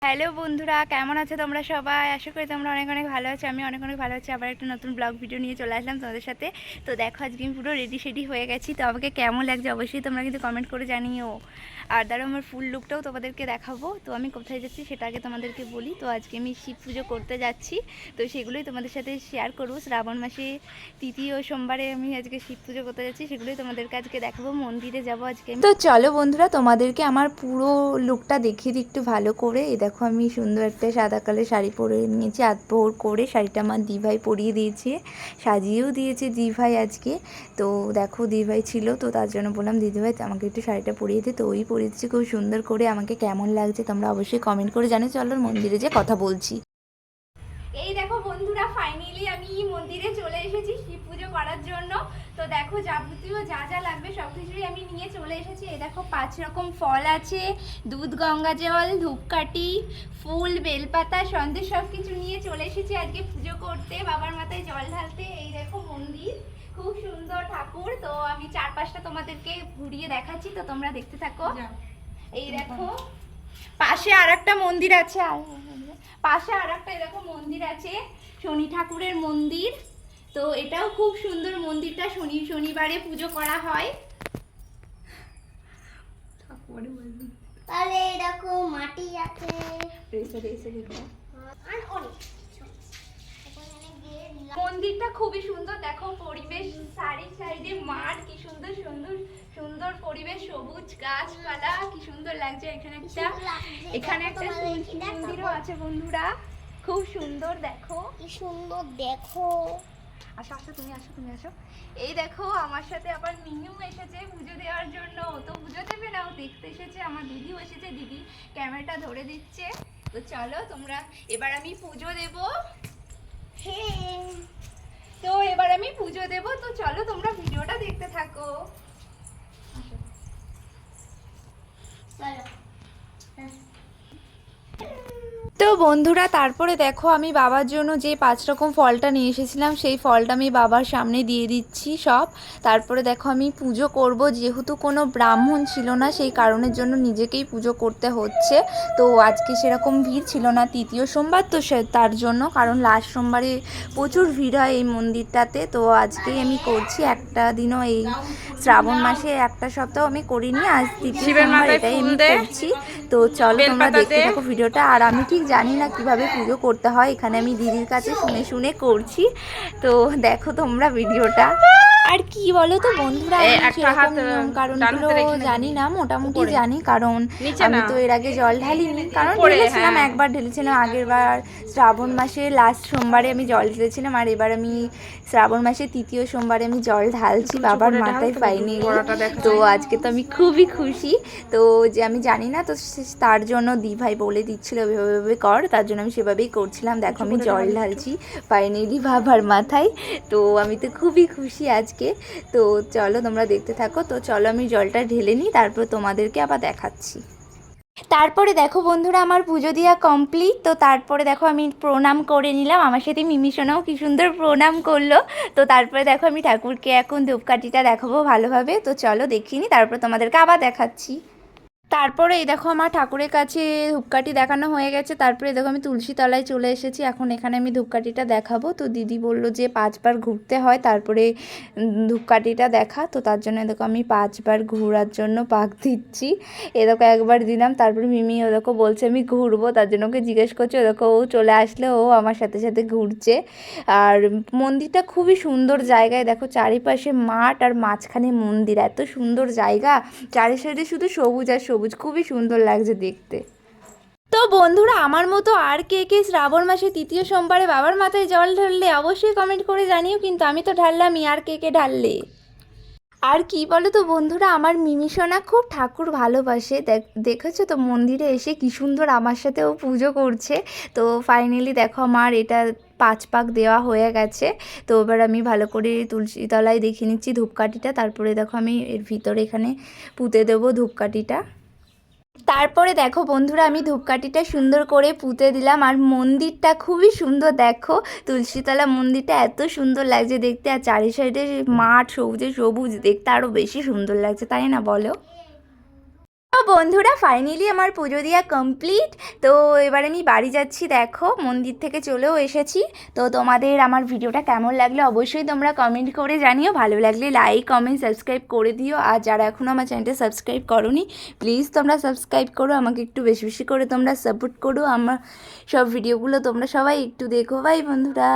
Hello বন্ধুরা, কেমন আছো তোমরা সবাই? আশা করি তোমরা অনেক অনেক ভালো আছো। আমি অনেক অনেক ভালো আছি। আবার একটা নতুন ব্লগ ভিডিও নিয়ে চলে আসলাম তোমাদের সাথে। তো দেখো, আজকে আমি পুরো রেডি শেডি হয়ে গেছি। তো আমাকে কেমন লাগছে অবশ্যই তোমরা কিন্তু কমেন্ট করে জানিও। আর ধরো আমার ফুল লুকটাও তোমাদেরকে দেখাবো। তো আমি কোথায় যাচ্ছি সেটা আগে তোমাদেরকে বলি। তো আজকে আমি শিব পুজো করতে যাচ্ছি। তো সেগুলোই তোমাদের সাথে শেয়ার করবো। শ্রাবণ মাসে তৃতীয় সোমবারে আমি আজকে শিব পুজো করতে যাচ্ছি, সেগুলোই তোমাদেরকে আজকে দেখাবো। মন্দিরে যাবো আজকে। তো চলো বন্ধুরা, তোমাদেরকে আমার পুরো লুকটা দেখিয়ে দিই একটু ভালো করে। এই দেখো, আমি সুন্দর একটা সাদা কালার শাড়ি পরে নিয়েছি। আতপোর করে শাড়িটা আমার দিভাই পরিয়ে দিয়েছে, সাজিয়েও দিয়েছে দিভাই আজকে। তো দেখো, দিভাই ছিল, তো তার জন্য বললাম দিদিভাই আমাকে একটু শাড়িটা পরিয়ে দিই। তো ওই পরিয়ে দিচ্ছে খুব সুন্দর করে। আমাকে কেমন লাগছে তোমরা অবশ্যই কমেন্ট করে জানো। চলো মন্দিরে যে কথা বলছি। এই দেখো বন্ধুরা, ফাইনালি আমি মন্দিরে চলে এসেছি শিব পুজো করার জন্য। তো দেখো, যাবতীয় যা যা লাগবে সব কিছুই আমি নিয়ে চলে এসেছি। এই দেখো, 5 রকম ফল আছে, দুধ, গঙ্গা জল, ধূপকাঠি, ফুল, বেলপাতা, সন্দেশ সব কিছু নিয়ে চলে এসেছি আজকে পুজো করতে, বাবার মাথায় জল ঢালতে। এই দেখো মন্দির, খুব সুন্দর ঠাকুর। তো আমি চারপাশটা তোমাদেরকে ঘুরিয়ে দেখাচ্ছি, তো তোমরা দেখতে থাকো। এই দেখো, পাশে আর একটা মন্দির আছে, পাশে আর একটা এরকম মন্দির আছে, শনি ঠাকুরের মন্দির। তো এটাও খুব সুন্দর মন্দিরটা। শনিবারে পুজো করা হয়। তাহলে দেখো মাটি আছে আর অনেক মন্দিরটা খুবই সুন্দর। দেখো পরিবেশ, সাইডে মাঠ, কি সুন্দর সুন্দর সুন্দর পরিবেশ, সবুজ গাছপালা, কি সুন্দর লাগছে। এখানে একটা মন্দিরও আছে বন্ধুরা, খুব সুন্দর। দেখো কি সুন্দর, দেখো। আসো আসো, তুমি আসো, তুমি আসো। এই দেখো, আমার সাথে আবার মিনিও এসেছে পুজো দেওয়ার জন্য। তো পুজো দেবে না, ও দেখতে এসেছে। আমার দিদিও এসেছে, দিদি ক্যামেরাটা ধরে দিচ্ছে। তো চলো তোমরা, এবার আমি পুজো দেব। হ্যাঁ, তো এবার আমি পুজো দেব। তো চলো তোমরা ভিডিওটা দেখতে থাকো। চলো। তো বন্ধুরা, তারপরে দেখো, আমি বাবার জন্য যে 5 রকম ফলটা নিয়ে এসেছিলাম, সেই ফলটা আমি বাবার সামনে দিয়ে দিচ্ছি সব। তারপরে দেখো, আমি পুজো করব, যেহেতু কোনো ব্রাহ্মণ ছিল না, সেই কারণের জন্য নিজেকেই পুজো করতে হচ্ছে। তো আজকে সেরকম ভিড় ছিল না, তৃতীয় সোমবার তো তার জন্য, কারণ লাস্ট সোমবারে প্রচুর ভিড় হয় এই মন্দিরটাতে। তো আজকেই আমি করছি, একটা দিনও এই শ্রাবণ মাসে একটা সপ্তাহ আমি করিনি, আজ তৃতীয় সোমবার, এটাই আমি করছি। তো চলো তোমরা দেখতে থাকো ভিডিওটা। আর আমি ঠিক জানি না কিভাবে পুজো করতে হয়, এখানে আমি দিদির কাছে শুনে শুনে করছি। তো দেখো তোমরা ভিডিওটা। আর কি বলো তো বন্ধুরা, আমি সেরকম নিয়ম কারণগুলো জানি না, মোটামুটি জানি, কারণ আমি তো এর আগে জল ঢালিনি। কারণ ঢেলেছিলাম, একবার ঢেলেছিলাম আগের বার শ্রাবণ মাসে লাস্ট সোমবারে আমি জল ঢেলেছিলাম। আর এবার আমি শ্রাবণ মাসে তৃতীয় সোমবারে আমি জল ঢালছি বাবার মাথায় পাইনি। তো আজকে তো আমি খুবই খুশি। তো যে আমি জানি না, তো তার জন্য দিভাই বলে দিচ্ছিল এভাবে কর, তার জন্য আমি সেভাবেই করছিলাম। দেখো, আমি জল ঢালছি ফাইনালি বাবার মাথায়। তো আমি তো খুবই খুশি আজকে। তো চলো তোমরা দেখতে থাকো। তো চলো আমি জলটা ঢেলে নিই, তারপর তোমাদেরকে আবার দেখাচ্ছি। তারপরে দেখো বন্ধুরা, আমার পুজো দেওয়া কমপ্লিট। তো তারপরে দেখো, আমি প্রণাম করে নিলাম। আমার সাথে মিমিশোনাও কি সুন্দর প্রণাম করলো। তো তারপরে দেখো, আমি ঠাকুরকে এখন ধূপকাঠিটা দেখাবো ভালোভাবে। তো চলো দেখিনি, তারপর তোমাদেরকে আবার দেখাচ্ছি। তারপরে এই দেখো, আমার ঠাকুরের কাছে ধূপকাঠি দেখানো হয়ে গেছে। তারপরে দেখো, আমি তুলসী তলায় চলে এসেছি। এখন এখানে আমি ধূপকাঠিটা দেখাবো। তো দিদি বললো যে 5 বার ঘুরতে হয়, তারপরে ধূপকাঠিটা দেখা। তো তার জন্য দেখো, আমি 5 বার ঘোরার জন্য পাক দিচ্ছি। এ দেখো একবার দিলাম, তারপরে মিমি ও দেখো বলছে আমি ঘুরবো, তার জন্য ওকে জিজ্ঞেস করছে। ও দেখো, ও চলে আসলে ও আমার সাথে সাথে ঘুরছে। আর মন্দিরটা খুবই সুন্দর জায়গায়, দেখো চারিপাশে মাঠ আর মাঝখানে মন্দির, এত সুন্দর জায়গা। চারি সাইডে শুধু সবুজ আর সবুজ, খুবই সুন্দর লাগছে দেখতে। তো বন্ধুরা, আমার মতো আর কে কে শ্রাবণ মাসে তৃতীয় সোমবারে বাবার মাথায় জল ঢাললে অবশ্যই কমেন্ট করে জানিও। কিন্তু আমি তো ঢাললামই, আর কে কে ঢাললে। আর কি বলো তো বন্ধুরা, আমার মিমিসোনা খুব ঠাকুর ভালোবাসে। দেখেছো তো মন্দিরে এসে কি সুন্দর আমার সাথেও পুজো করছে। তো ফাইনালি দেখো, আমার এটা 5 পাক দেওয়া হয়ে গেছে। তো এবার আমি ভালো করে তুলসী তলায় দেখে নিচ্ছি ধূপকাঠিটা। তারপরে দেখো, আমি এর ভিতরে এখানে পুঁতে দেবো ধূপকাঠিটা। তারপরে দেখো বন্ধুরা, আমি ধূপকাঠিটা সুন্দর করে পুঁতে দিলাম। আর মন্দিরটা খুবই সুন্দর, দেখো তুলসীতলা মন্দিরটা এত সুন্দর লাগছে দেখতে। আর চারি সাইডে মাঠ, সবুজে সবুজ, দেখতে আরও বেশি সুন্দর লাগছে, তাই না বলো? তো বন্ধুরা ফাইনালি আমার পুজো দেওয়া কমপ্লিট। তো এবার আমি বাড়ি যাচ্ছি, দেখো মন্দির থেকে চলেও এসেছি। তো তোমাদের আমার ভিডিওটা কেমন লাগলো অবশ্যই তোমরা কমেন্ট করে জানিও, ভালো লাগলে লাইক কমেন্ট সাবস্ক্রাইব করে দিও। আর যারা এখনও আমার চ্যানেলটা সাবস্ক্রাইব করোনি প্লিজ তোমরা সাবস্ক্রাইব করো, আমাকে একটু বেশি বেশি করে তোমরা সাপোর্ট করো, আমার সব ভিডিওগুলো তোমরা সবাই একটু দেখো। বাই বন্ধুরা।